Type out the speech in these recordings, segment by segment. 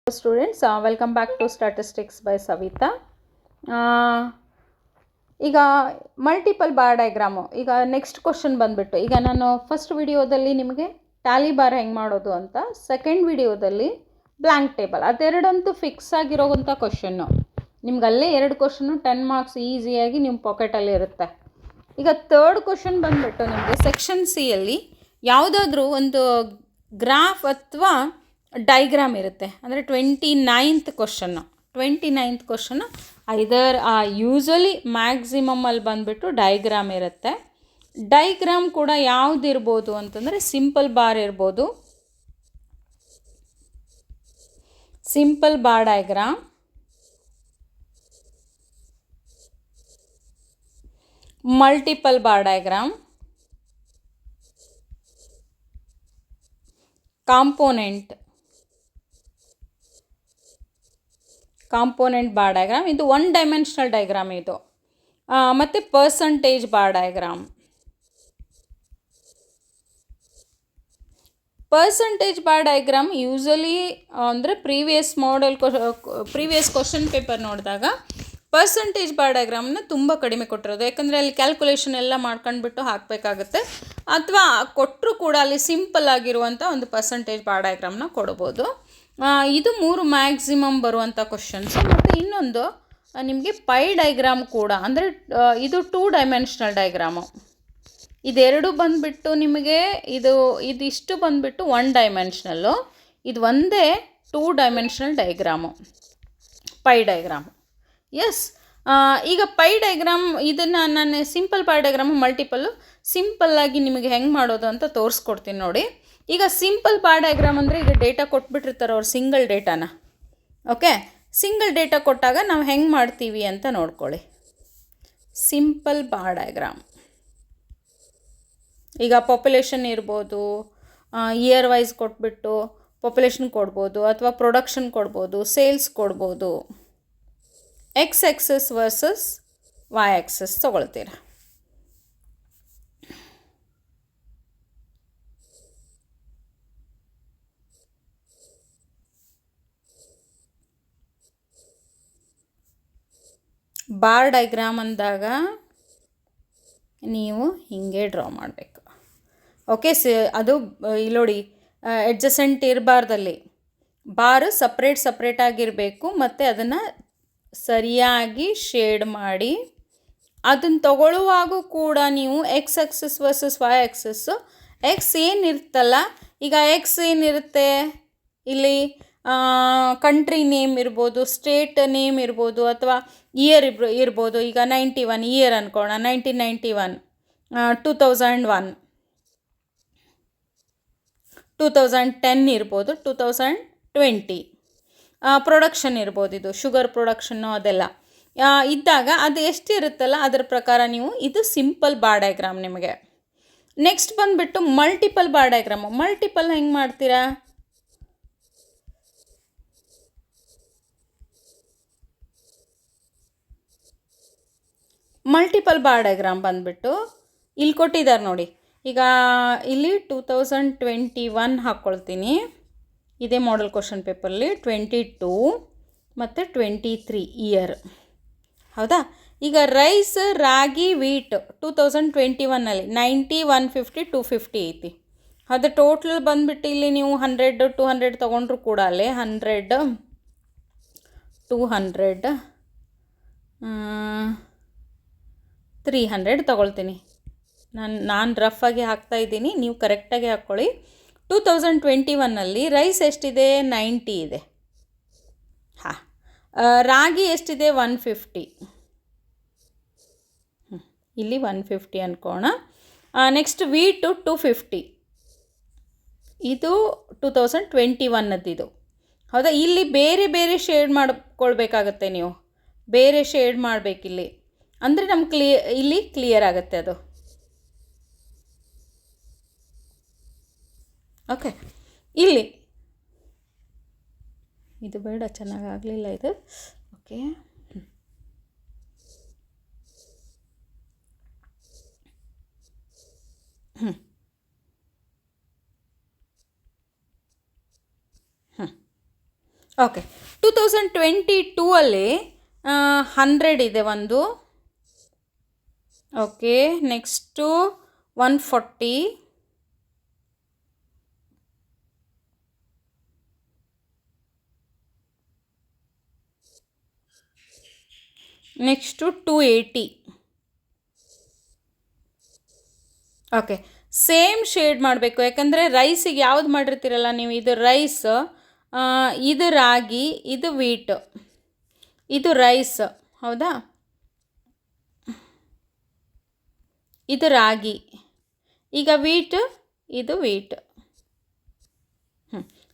Students welcome back to statistics by Savita. ಈಗ multiple bar diagram. ಈಗ next question ಬಂದುಬಿಟ್ಟು, ಈಗ ನಾನು ಫಸ್ಟ್ ವಿಡಿಯೋದಲ್ಲಿ ನಿಮಗೆ ಟ್ಯಾಲಿ ಬಾರ್ ಹೆಂಗೆ ಮಾಡೋದು ಅಂತ, ಸೆಕೆಂಡ್ ವಿಡಿಯೋದಲ್ಲಿ ಬ್ಲ್ಯಾಂಕ್ ಟೇಬಲ್, ಅದೆರಡಂತೂ ಫಿಕ್ಸ್ ಆಗಿರೋವಂಥ ಕ್ವಶನ್ನು. ನಿಮ್ಗೆ ಅಲ್ಲೇ 2 ಕ್ವಶನ್ನು 10 ಮಾರ್ಕ್ಸ್ ಈಸಿಯಾಗಿ ನಿಮ್ಮ ಪಾಕೆಟಲ್ಲಿ ಇರುತ್ತೆ. ಈಗ ಥರ್ಡ್ ಕ್ವಶನ್ ಬಂದುಬಿಟ್ಟು ನಿಮಗೆ ಸೆಕ್ಷನ್ ಸಿಯಲ್ಲಿ ಯಾವುದಾದ್ರೂ ಒಂದು ಗ್ರಾಫ್ ಅಥವಾ ಡೈಗ್ರಾಮ್ ಇರುತ್ತೆ. ಅಂದರೆ 29th ಕ್ವಶನ್ನು ಐದರ್ ಯೂಸ್ವಲಿ ಮ್ಯಾಕ್ಸಿಮಮಲ್ಲಿ ಬಂದುಬಿಟ್ಟು ಡೈಗ್ರಾಮ್ ಇರುತ್ತೆ. ಡೈಗ್ರಾಮ್ ಕೂಡ ಯಾವುದಿರ್ಬೋದು ಅಂತಂದರೆ ಸಿಂಪಲ್ ಬಾರ್ ಇರ್ಬೋದು, simple bar diagram, multiple bar diagram, component bar diagram, ಇದು 1 ಡೈಮೆನ್ಷನಲ್ ಡಯಾಗ್ರಾಮ್ ಇದು, ಮತ್ತು percentage bar diagram. Percentage bar diagram usually ಅಂದರೆ ಪ್ರೀವಿಯಸ್ ಕ್ವಶನ್ ಪೇಪರ್ ನೋಡಿದಾಗ ಪರ್ಸಂಟೇಜ್ ಬಾರ್ ಡಯಾಗ್ರಾಮ್ನ ತುಂಬ ಕಡಿಮೆ ಕೊಟ್ಟಿರೋದು. ಯಾಕಂದರೆ ಅಲ್ಲಿ ಕ್ಯಾಲ್ಕುಲೇಷನ್ ಎಲ್ಲ ಮಾಡ್ಕೊಂಡ್ಬಿಟ್ಟು ಹಾಕಬೇಕಾಗುತ್ತೆ, ಅಥವಾ ಕೊಟ್ಟರು ಕೂಡ ಅಲ್ಲಿ ಸಿಂಪಲ್ ಆಗಿರುವಂಥ ಒಂದು ಪರ್ಸಂಟೇಜ್ ಬಾರ್ ಡಯಾಗ್ರಾಮ್ನ ಕೊಡ್ಬೋದು. ಇದು 3 ಮ್ಯಾಕ್ಸಿಮಮ್ ಬರುವಂಥ ಕ್ವಶನ್ಸು. ಮತ್ತು ಇನ್ನೊಂದು ನಿಮಗೆ ಪೈ ಡಯಾಗ್ರಾಮ್ ಕೂಡ, ಅಂದರೆ ಇದು 2 ಡೈಮೆನ್ಷನಲ್ ಡಯಾಗ್ರಾಮು. ಇದೆರಡು ಬಂದುಬಿಟ್ಟು ನಿಮಗೆ ಇದಿಷ್ಟು ಬಂದುಬಿಟ್ಟು 1 ಡೈಮೆನ್ಷನಲ್ಲು, ಇದು ಒಂದೇ 2 dimensional diagram, pie diagram. Yes, ಈಗ ಪೈ ಡಯಾಗ್ರಾಮ್ ಇದನ್ನು ನಾನು ಸಿಂಪಲ್ ಬಾರ್ ಡಯಾಗ್ರಾಮು ಮಲ್ಟಿಪಲ್ಲು ಸಿಂಪಲ್ಲಾಗಿ ನಿಮಗೆ ಹೆಂಗೆ ಮಾಡೋದು ಅಂತ ತೋರಿಸ್ಕೊಡ್ತೀನಿ ನೋಡಿ. ಈಗ ಸಿಂಪಲ್ ಬಾರ್ ಡಯಾಗ್ರಾಮ್ ಅಂದರೆ ಈಗ ಡೇಟಾ ಕೊಟ್ಬಿಟ್ಟಿರ್ತಾರೆ ಅವ್ರು, ಸಿಂಗಲ್ ಡೇಟಾನ. ಓಕೆ, ಸಿಂಗಲ್ ಡೇಟಾ ಕೊಟ್ಟಾಗ ನಾವು ಹೆಂಗೆ ಮಾಡ್ತೀವಿ ಅಂತ ನೋಡ್ಕೊಳ್ಳಿ. ಸಿಂಪಲ್ ಬಾರ್ ಡಯಾಗ್ರಾಮ್, ಈಗ ಪಾಪ್ಯುಲೇಷನ್ ಇರ್ಬೋದು, ಇಯರ್ ವೈಸ್ ಕೊಟ್ಬಿಟ್ಟು ಪಾಪ್ಯುಲೇಷನ್ ಕೊಡ್ಬೋದು, ಅಥವಾ ಪ್ರೊಡಕ್ಷನ್ ಕೊಡ್ಬೋದು, ಸೇಲ್ಸ್ ಕೊಡ್ಬೋದು. X axis versus Y axis ತೊಗೊಳ್ತೀರ. ಬಾರ್ ಡಯಾಗ್ರಾಮ್ ಅಂದಾಗ ನೀವು ಹೀಗೆ ಡ್ರಾ ಮಾಡಬೇಕು. ಓಕೆ, ಅದು ಇಲ್ಲಿ ನೋಡಿ, ಅಡ್ಜಸೆಂಟ್ ಇರಬಾರ್ದಲ್ಲಿ, ಬಾರು ಸಪ್ರೇಟಾಗಿರಬೇಕು. ಮತ್ತು ಅದನ್ನು ಸರಿಯಾಗಿ ಶೇಡ್ ಮಾಡಿ, ಅದನ್ನು ತಗೊಳ್ಳುವಾಗೂ ಕೂಡ ನೀವು X axis versus Y axis, X ಏನಿರುತ್ತಲ್ಲ, ಈಗ ಎಕ್ಸ್ ಏನಿರುತ್ತೆ ಇಲ್ಲಿ, ಕಂಟ್ರಿ ನೇಮ್ ಇರ್ಬೋದು, ಸ್ಟೇಟ್ ನೇಮ್ ಇರ್ಬೋದು, ಅಥವಾ ಇಯರ್ ಇರ್ಬೋದು. ಈಗ 91 ಇಯರ್ ಅಂದ್ಕೊಳ್ಳೋಣ, 1991, 2001, 2010 ಇರ್ಬೋದು, 2020. ಪ್ರೊಡಕ್ಷನ್ ಇರ್ಬೋದು, ಇದು ಶುಗರ್ ಪ್ರೊಡಕ್ಷನ್ನು ಅದೆಲ್ಲ ಇದ್ದಾಗ ಅದು ಎಷ್ಟಿರುತ್ತಲ್ಲ ಅದರ ಪ್ರಕಾರ ನೀವು, ಇದು ಸಿಂಪಲ್ ಬಾರ್ ಡಯಾಗ್ರಾಮ್ ನಿಮಗೆ. ನೆಕ್ಸ್ಟ್ ಬಂದುಬಿಟ್ಟು ಮಲ್ಟಿಪಲ್ ಬಾರ್ ಡಯಾಗ್ರಾಮು. ಮಲ್ಟಿಪಲ್ ಹೆಂಗೆ ಮಾಡ್ತೀರಾ? ಮಲ್ಟಿಪಲ್ ಬಾರ್ ಡಯಾಗ್ರಾಮ್ ಬಂದುಬಿಟ್ಟು ಇಲ್ಲಿ ಕೊಟ್ಟಿದ್ದಾರೆ ನೋಡಿ. ಈಗ ಇಲ್ಲಿ 2021 ಹಾಕ್ಕೊಳ್ತೀನಿ, ಇದೇ ಮಾಡೆಲ್ ಕ್ವಶನ್ ಪೇಪರಲ್ಲಿ 22 ಮತ್ತು 23 ಇಯರ್, ಹೌದಾ? ಈಗ ರೈಸ್, ರಾಗಿ, ವೀಟ್ 2021ನಲ್ಲಿ 90, 150, 250 ಐತಿ. ಅದು ಟೋಟಲ್ ಬಂದುಬಿಟ್ಟು ಇಲ್ಲಿ ನೀವು 100, 200 ತೊಗೊಂಡ್ರು ಕೂಡ ಅಲ್ಲೇ 100, 200, 300 ತೊಗೊಳ್ತೀನಿ. ನಾನು ರಫಾಗಿ ಹಾಕ್ತಾಯಿದ್ದೀನಿ, ನೀವು ಕರೆಕ್ಟಾಗಿ ಹಾಕ್ಕೊಳ್ಳಿ. 2021ನಲ್ಲಿ ರೈಸ್ ಎಷ್ಟಿದೆ? 90 ಇದೆ. ಹಾಂ, ರಾಗಿ ಎಷ್ಟಿದೆ? 150. ಇಲ್ಲಿ 150 ಅಂದ್ಕೋಣ. ನೆಕ್ಸ್ಟ್ ವೀಟು 250, ಇದು 2021ದ್ದು. ಹೌದಾ? ಇಲ್ಲಿ ಬೇರೆ ಬೇರೆ ಶೇಡ್ ಮಾಡ್ಕೊಳ್ಬೇಕಾಗತ್ತೆ, ನೀವು ಬೇರೆ ಶೇಡ್ ಮಾಡಬೇಕಿಲ್ಲಿ, ಅಂದರೆ ನಮ್ಗೆ ಇಲ್ಲಿ ಕ್ಲಿಯರ್ ಆಗುತ್ತೆ ಅದು. ಓಕೆ, ಇಲ್ಲಿ ಇದು ಬೇಡ, ಚೆನ್ನಾಗಾಗಲಿಲ್ಲ ಇದು. ಓಕೆ, ಓಕೆ 2022 ಅಲ್ಲಿ 100 ಇದೆ ಒಂದು. Okay, next 140, next 280. Okay, same shade ಮಾಡಬೇಕು, ಯಾಕಂದರೆ ರೈಸಿಗೆ ಯಾವ್ದು ಮಾಡಿರ್ತೀರಲ್ಲ ನೀವು, ಇದು ರೈಸ್, ಇದು ರಾಗಿ, ಇದು ವೀಟ್, ಇದು ರೈಸ್, ಹೌದಾ, ಇದು ರಾಗಿ, ಈಗ ವೀಟ್, ಇದು ವೀಟ್.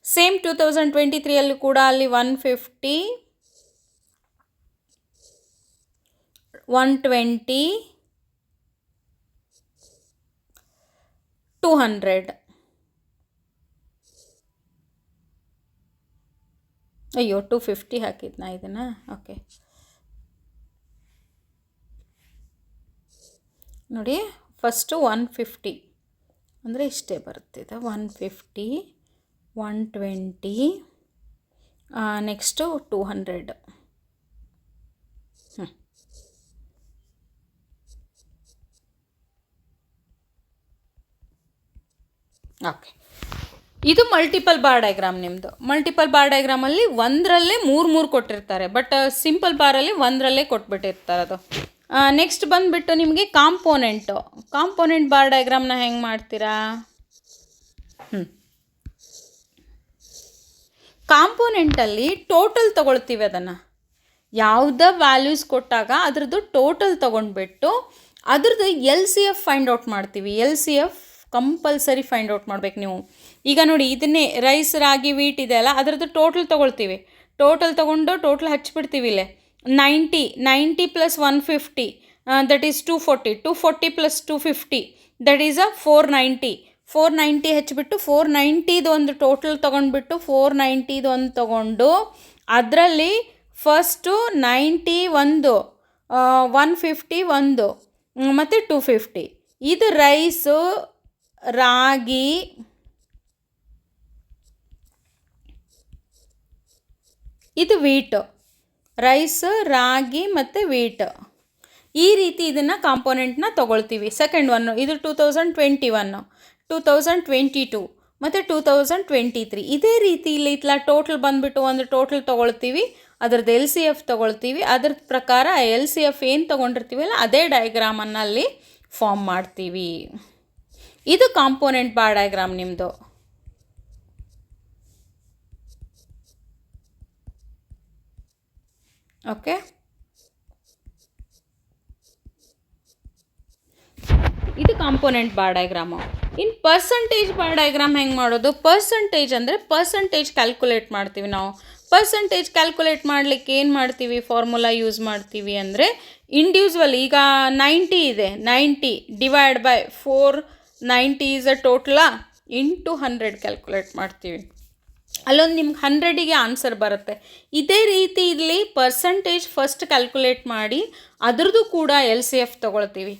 ಸೇಮ್ 2023 ಕೂಡ ಅಲ್ಲಿ 150, 120, 200. ಅಯ್ಯೋ 250 ಹಾಕಿದ್ನಾ ಇದನ್ನು? ಓಕೆ ನೋಡಿ, ಫಸ್ಟು 150 ಅಂದರೆ ಇಷ್ಟೇ ಬರುತ್ತಿದೆ, 150, 120, ನೆಕ್ಸ್ಟು 200. ಓಕೆ, ಇದು ಮಲ್ಟಿಪಲ್ ಬಾರ್ ಡಯಾಗ್ರಾಮ್ ನಿಮ್ಮದು. ಮಲ್ಟಿಪಲ್ ಬಾರ್ ಡಯಾಗ್ರಾಮಲ್ಲಿ ಒಂದರಲ್ಲೇ ಮೂರು ಕೊಟ್ಟಿರ್ತಾರೆ, ಬಟ್ ಸಿಂಪಲ್ ಬಾರಲ್ಲಿ ಒಂದರಲ್ಲೇ ಕೊಟ್ಬಿಟ್ಟಿರ್ತಾರೆ ಅದು. ನೆಕ್ಸ್ಟ್ ಬಂದುಬಿಟ್ಟು ನಿಮಗೆ ಕಾಂಪೋನೆಂಟ್ ಬಾರ್ ಡಯಾಗ್ರಾಮ್ನ ಹೆಂಗೆ ಮಾಡ್ತೀರಾ? ಕಾಂಪೋನೆಂಟಲ್ಲಿ ಟೋಟಲ್ ತೊಗೊಳ್ತೀವಿ, ಅದನ್ನು ಯಾವುದೇ ವ್ಯಾಲ್ಯೂಸ್ ಕೊಟ್ಟಾಗ ಅದ್ರದ್ದು ಟೋಟಲ್ ತೊಗೊಂಡ್ಬಿಟ್ಟು ಅದ್ರದ್ದು LCF ಫೈಂಡ್ ಔಟ್ ಮಾಡ್ತೀವಿ. LCF ಕಂಪಲ್ಸರಿ ಫೈಂಡ್ ಔಟ್ ಮಾಡ್ಬೇಕು ನೀವು. ಈಗ ನೋಡಿ, ಇದನ್ನೇ ರೈಸ್, ರಾಗಿ, ವೀಟ್ ಇದೆ ಅಲ್ಲ, ಅದರದ್ದು ಟೋಟಲ್ ತೊಗೊಳ್ತೀವಿ. ಟೋಟಲ್ ತೊಗೊಂಡು ಟೋಟಲ್ ಹಚ್ಬಿಡ್ತೀವಿ ಇಲ್ಲೇ. 90 + 150 ದಟ್ ಈಸ್ 240, 240 + 250 ದಟ್ ಈಸ್ 490 ಹಚ್ಬಿಟ್ಟು 490 ಒಂದು ಟೋಟಲ್ ತೊಗೊಂಡ್ಬಿಟ್ಟು 490 ಒಂದು ತೊಗೊಂಡು ಅದರಲ್ಲಿ ಫಸ್ಟು 90 ಒಂದು, 150 ಒಂದು, ಮತ್ತು 250. ಇದು ರೈಸು, ರಾಗಿ, ಇದು ವೀಟು, ರೈಸ್, ರಾಗಿ ಮತ್ತು ವೀಟ್. ಈ ರೀತಿ ಇದನ್ನು ಕಾಂಪೋನೆಂಟ್ನ ತೊಗೊಳ್ತೀವಿ. ಸೆಕೆಂಡ್ ಒನ್ನು ಇದು 2021, 2022 ಮತ್ತು 2023. ಇದೇ ರೀತಿ ಇಲ್ಲಿ ಟೋಟಲ್ ಬಂದುಬಿಟ್ಟು ಒಂದು ಟೋಟಲ್ ತೊಗೊಳ್ತೀವಿ, ಅದರದ್ದು LCF ತೊಗೊಳ್ತೀವಿ, ಅದ್ರ ಪ್ರಕಾರ LCF ಏನು ತೊಗೊಂಡಿರ್ತೀವಲ್ಲ ಅದೇ ಡಯಾಗ್ರಾಮನ್ನು ಅಲ್ಲಿ ಫಾರ್ಮ್ ಮಾಡ್ತೀವಿ. ಇದು ಕಾಂಪೋನೆಂಟ್ ಬಾರ್ ಡಯಾಗ್ರಾಮ್ ನಿಮ್ಮದು. ಓಕೆ, ಇದು ಕಾಂಪೋನೆಂಟ್ ಬಾರ್ ಡಯಾಗ್ರಾಮು. ಇನ್ನು ಪರ್ಸಂಟೇಜ್ ಬಾರ್ ಡಯಾಗ್ರಾಮ್ ಹೆಂಗೆ ಮಾಡೋದು? ಪರ್ಸಂಟೇಜ್ ಅಂದರೆ ಪರ್ಸಂಟೇಜ್ ಕ್ಯಾಲ್ಕುಲೇಟ್ ಮಾಡ್ತೀವಿ ನಾವು. ಪರ್ಸಂಟೇಜ್ ಕ್ಯಾಲ್ಕುಲೇಟ್ ಮಾಡಲಿಕ್ಕೆ ಏನು ಮಾಡ್ತೀವಿ? ಫಾರ್ಮುಲಾ ಯೂಸ್ ಮಾಡ್ತೀವಿ. ಅಂದರೆ ಇಂಡಿವಿಜುವಲ್, ಈಗ 90 ಇದೆ, 90 ಡಿವೈಡ್ ಬೈ 490 ಈಸ್ ಅ ಟೋಟಲಾ ಇಂಟು 100 ಕ್ಯಾಲ್ಕುಲೇಟ್ ಮಾಡ್ತೀವಿ. ಅಲ್ಲೊಂದು ನಿಮ್ಗೆ 100ಗೆ ಆನ್ಸರ್ ಬರುತ್ತೆ. ಇದೇ ರೀತಿ ಇಲ್ಲಿ ಪರ್ಸಂಟೇಜ್ ಫಸ್ಟ್ ಕ್ಯಾಲ್ಕುಲೇಟ್ ಮಾಡಿ ಅದ್ರದ್ದು ಕೂಡ LCF ತೊಗೊಳ್ತೀವಿ.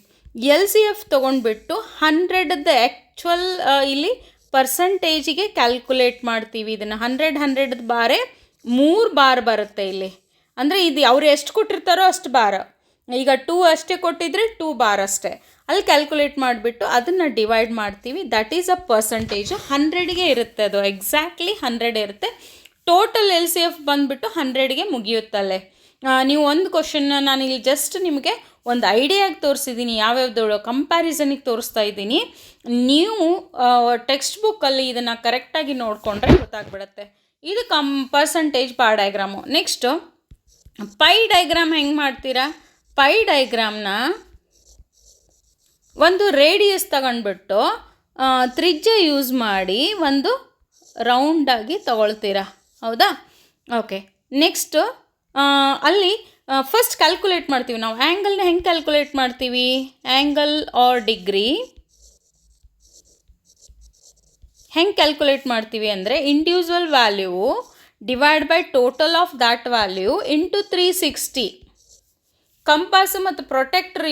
LCF ತೊಗೊಂಡ್ಬಿಟ್ಟು 100ದ ಆ್ಯಕ್ಚುಯಲ್ ಇಲ್ಲಿ ಪರ್ಸಂಟೇಜಿಗೆ ಕ್ಯಾಲ್ಕುಲೇಟ್ ಮಾಡ್ತೀವಿ. ಇದನ್ನು 100 ಬಾರೇ 3 ಬಾರ್ ಬರುತ್ತೆ ಇಲ್ಲಿ. ಅಂದರೆ ಇದು ಅವ್ರು ಎಷ್ಟು ಕೊಟ್ಟಿರ್ತಾರೋ ಅಷ್ಟು ಬಾರ್. ಈಗ 2 ಅಷ್ಟೇ ಕೊಟ್ಟಿದ್ರೆ 2 ಬಾರ್ ಅಷ್ಟೇ. ಅಲ್ಲಿ ಕ್ಯಾಲ್ಕುಲೇಟ್ ಮಾಡಿಬಿಟ್ಟು ಅದನ್ನು ಡಿವೈಡ್ ಮಾಡ್ತೀವಿ. That is a percentage. 100ಗೆ ಇರುತ್ತೆ, ಅದು ಎಕ್ಸಾಕ್ಟ್ಲಿ 100 ಇರುತ್ತೆ. ಟೋಟಲ್ LCF ಬಂದುಬಿಟ್ಟು 100ಗೆ ಮುಗಿಯುತ್ತಲ್ಲೇ. ನೀವು ಒಂದು ಕ್ವಶನ್ನ ನಾನು ಇಲ್ಲಿ ಜಸ್ಟ್ ನಿಮಗೆ ಒಂದು ಐಡಿಯಾಗಿ ತೋರಿಸಿದ್ದೀನಿ, ಯಾವ್ಯಾವ್ದು ಕಂಪ್ಯಾರಿಸನಿಗೆ ತೋರಿಸ್ತಾ ಇದ್ದೀನಿ. ನೀವು ಟೆಕ್ಸ್ಟ್ ಬುಕ್ಕಲ್ಲಿ ಇದನ್ನು ಕರೆಕ್ಟಾಗಿ ನೋಡಿಕೊಂಡ್ರೆ ಗೊತ್ತಾಗ್ಬಿಡುತ್ತೆ. ಇದು percentage bar diagram. Next pie diagram ಹೆಂಗೆ ಮಾಡ್ತೀರಾ? ಪೈ ಡಯಾಗ್ರಾಮ್ನ ಒಂದು ರೇಡಿಯಸ್ ತಗೊಂಡ್ಬಿಟ್ಟು ತ್ರಿಜ್ಯ ಯೂಸ್ ಮಾಡಿ ಒಂದು ರೌಂಡಾಗಿ ತಗೊಳ್ತೀರಾ, ಹೌದಾ? ಓಕೆ, ನೆಕ್ಸ್ಟು ಅಲ್ಲಿ ಫಸ್ಟ್ ಕ್ಯಾಲ್ಕುಲೇಟ್ ಮಾಡ್ತೀವಿ ನಾವು. ಆ್ಯಂಗಲ್ನ ಹೆಂಗೆ ಕ್ಯಾಲ್ಕುಲೇಟ್ ಮಾಡ್ತೀವಿ? ಆ್ಯಂಗಲ್ ಆರ್ ಡಿಗ್ರಿ ಹೆಂಗೆ ಕ್ಯಾಲ್ಕುಲೇಟ್ ಮಾಡ್ತೀವಿ ಅಂದರೆ individual value divide by total of that value into 360. Compass ಮತ್ತು ಪ್ರೊಟೆಕ್ಟ್ರ್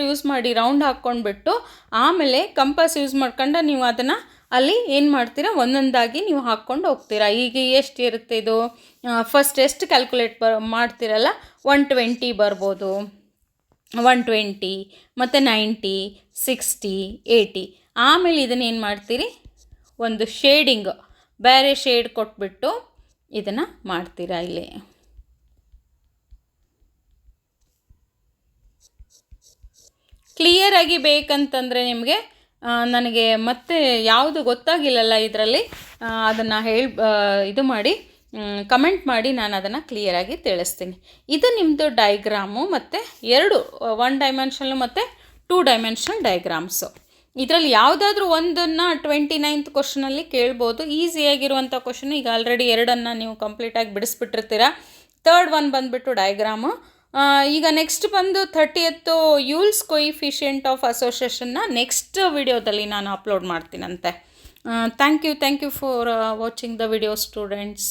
ಯೂಸ್ ಮಾಡಿ ರೌಂಡ್ ಹಾಕ್ಕೊಂಡ್ಬಿಟ್ಟು ಆಮೇಲೆ ಕಂಪಾಸ್ ಯೂಸ್ ಮಾಡ್ಕೊಂಡು ನೀವು ಅದನ್ನು ಅಲ್ಲಿ ಏನು ಮಾಡ್ತೀರಾ, ಒಂದೊಂದಾಗಿ ನೀವು ಹಾಕ್ಕೊಂಡು ಹೋಗ್ತೀರಾ. ಈಗ ಎಷ್ಟು ಇರುತ್ತೆ ಇದು, ಫಸ್ಟ್ ಎಷ್ಟು ಕ್ಯಾಲ್ಕುಲೇಟ್ ಮಾಡ್ತೀರಲ್ಲ, 120 ಬರ್ಬೋದು, 120 ಮತ್ತು 90, 60, 80. ಆಮೇಲೆ ಇದನ್ನು ಏನು ಮಾಡ್ತೀರಿ, ಒಂದು ಶೇಡಿಂಗ್, ಬೇರೆ ಶೇಡ್ ಕೊಟ್ಬಿಟ್ಟು ಇದನ್ನು ಮಾಡ್ತೀರಾ. ಇಲ್ಲಿ ಕ್ಲಿಯರಾಗಿ ಬೇಕಂತಂದರೆ ನಿಮಗೆ ನನಗೆ ಮತ್ತೆ ಯಾವುದು ಗೊತ್ತಾಗಿಲ್ಲಲ್ಲ ಇದರಲ್ಲಿ, ಅದನ್ನು ಇದು ಮಾಡಿ ಕಮೆಂಟ್ ಮಾಡಿ, ನಾನು ಅದನ್ನು ಕ್ಲಿಯರಾಗಿ ತಿಳಿಸ್ತೀನಿ. ಇದು ನಿಮ್ಮದು ಡೈಗ್ರಾಮು, ಮತ್ತು 2 1 ಡೈಮೆನ್ಷನಲ್ ಮತ್ತು 2 ಡೈಮೆನ್ಷನಲ್ ಡೈಗ್ರಾಮ್ಸು. ಇದರಲ್ಲಿ ಯಾವುದಾದ್ರೂ ಒಂದನ್ನು 29th ಕ್ವಶನಲ್ಲಿ ಕೇಳ್ಬೋದು. ಈಸಿಯಾಗಿರುವಂಥ ಕ್ವಶನ್. ಈಗ ಆಲ್ರೆಡಿ 2 ನೀವು ಕಂಪ್ಲೀಟಾಗಿ ಬಿಡಿಸ್ಬಿಟ್ಟಿರ್ತೀರ. 3rd ಒನ್ ಬಂದುಬಿಟ್ಟು ಡೈಗ್ರಾಮು. ಈಗ ನೆಕ್ಸ್ಟ್ ಬಂದು 30th ಯೂಲ್ಸ್ ಕೊಯಿಫಿಷಿಯೆಂಟ್ ಆಫ್ ಅಸೋಸಿಯೇಷನ್ನ ನೆಕ್ಸ್ಟ್ ವಿಡಿಯೋದಲ್ಲಿ ನಾನು ಅಪ್ಲೋಡ್ ಮಾಡ್ತೀನಂತೆ. Thank you for watching the video students.